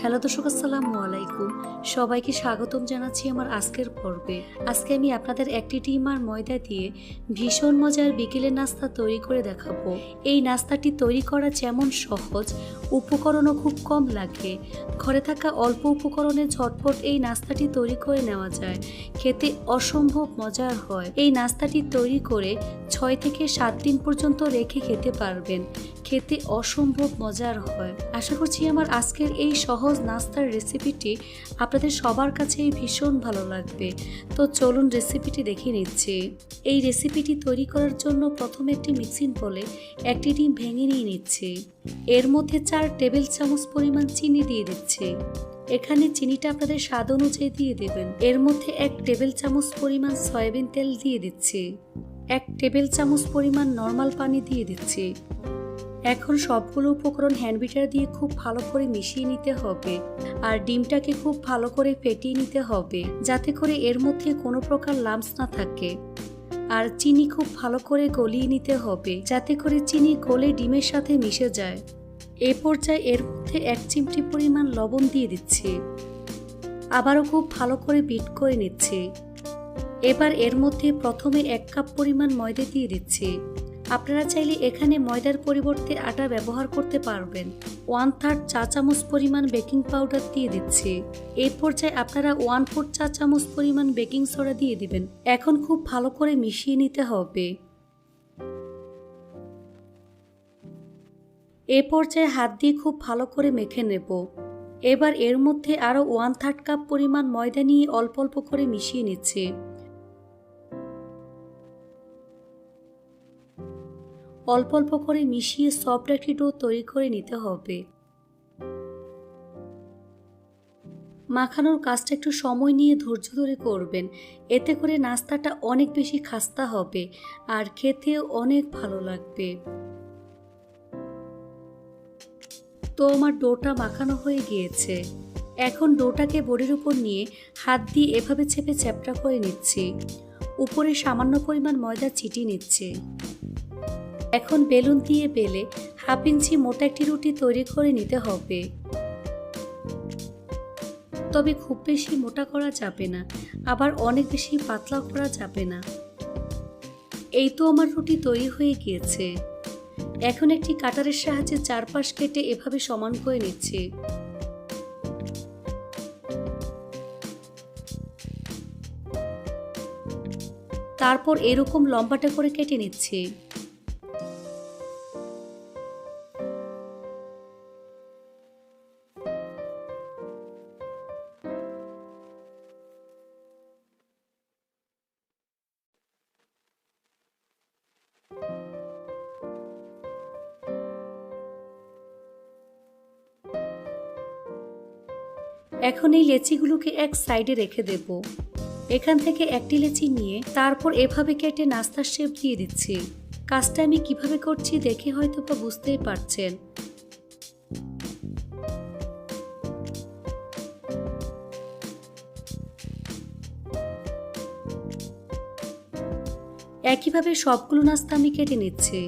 Hello দর্শক, আসসালামু আলাইকুম। সবাইকে স্বাগতম জানাচ্ছি আমার আজকের পর্বে। আজকে আমি আপনাদের একটি ডিম আর ময়দা দিয়ে ভীষণ মজার বিকেলের নাস্তা তৈরি করে দেখাবো। এই নাস্তাটি তৈরি করা যেমন সহজ, উপকরণও খুব কম লাগে। ঘরে থাকা অল্প উপকরণে ঝটপট এই নাস্তাটি তৈরি করে নেওয়া যায়। খেতে অসম্ভব মজার হয়। এই নাস্তাটি তৈরি করে 6 থেকে 7 দিন পর্যন্ত রেখে খেতে পারবেন। খেতে অসম্ভব মজার হয়। আশা করছি আমার আজকের এই সহজ নাস্তার রেসিপিটি আপনাদের সবার কাছেই ভীষণ ভালো লাগবে। তো চলুন রেসিপিটি দেখে নিচ্ছি। এই রেসিপিটি তৈরি করার জন্য প্রথমে একটি মিক্সিং বোলে একটি ডিম ভেঙে নিয়ে নিচ্ছি। এর মধ্যে 4 টেবিল চামচ পরিমাণ চিনি দিয়ে দিচ্ছি। এখানে চিনিটা আপনাদের স্বাদ অনুযায়ী দিয়ে দেবেন। এর মধ্যে 1 টেবিল চামচ পরিমাণ সয়াবিন তেল দিয়ে দিচ্ছি। 1 টেবিল চামচ পরিমাণ নরমাল পানি দিয়ে দিচ্ছি। এখন সবগুলো উপকরণ হ্যান্ড বিটার দিয়ে খুব ভালো করে মিশিয়ে নিতে হবে। আর ডিমটাকে খুব ভালো করে ফেটিয়ে নিতে হবে, যাতে করে এর মধ্যে কোনো প্রকার লাম্পস না থাকে। আর চিনি খুব ভালো করে গলিয়ে নিতে হবে, যাতে করে চিনি গলে ডিমের সাথে মিশে যায়। এই পর্যায়ে এর মধ্যে 1 চিমটি পরিমাণ লবণ দিয়ে দিচ্ছি। আবারও খুব ভালো করে বিট করে নিচ্ছি। এবার এর মধ্যে প্রথমে 1 কাপ পরিমাণ ময়দা দিয়ে দিচ্ছি। আপনারা চাইলে এখানে ময়দার পরিবর্তে আটা ব্যবহার করতে পারবেন। 1/3 চা চামচ পরিমাণ বেকিং পাউডার দিয়ে দিচ্ছি। এই পর্যায়ে আপনারা 1/4 চা চামচ পরিমাণ বেকিং সোডা দিয়ে দিবেন। এখন খুব ভালো করে মিশিয়ে নিতে হবে। এই পর্যায়ে হাত দিয়ে খুব ভালো করে মেখে নেব। এবার এর মধ্যে আরও 1/3 কাপ পরিমাণ ময়দা নিয়ে অল্প অল্প করে মিশিয়ে নিচ্ছি। অল্প অল্প করে মিশিয়ে সফট একটি ডো তৈরি করে নিতে হবে। মাখানোর কাজটা একটু সময় নিয়ে ধৈর্য ধরে করবেন। এতে করে নাস্তাটা অনেক বেশি খাস্তা হবে আর খেতেও অনেক ভালো লাগবে। তো আমার ডোটা মাখানো হয়ে গিয়েছে। এখন ডোটাকে বোর্ডের উপর নিয়ে হাত দিয়ে এভাবে চেপে চ্যাপটা করে নিচ্ছি। উপরে সামান্য পরিমাণ ময়দা ছিটিয়ে নিচ্ছে। এখন বেলুন দিয়ে বেলে 1/2 ইঞ্চি মোটা একটি রুটি তৈরি করে নিতে হবে। তবে খুব বেশি মোটা করা যাবে না, আবার অনেক বেশি পাতলা করা যাবে না। এই তো আমার রুটি তৈরি হয়ে গিয়েছে। এখন একটি কাটারের সাহায্যে চারপাশ কেটে এভাবে সমান করে নিচ্ছি। তারপর এরকম লম্বাটে করে কেটে নিচ্ছি। এখন এই লেচিগুলোকে এক সাইডে রেখে দেব। এখান থেকে একটি লেচি নিয়ে তারপর এভাবে কেটে নাস্তার শেপ দিয়ে দিচ্ছি। কাজটা আমি কিভাবে করছি দেখে হয়তো বা বুঝতেই পারছেন। একইভাবে সবগুলো নাস্তা আমি কেটে নিচ্ছি।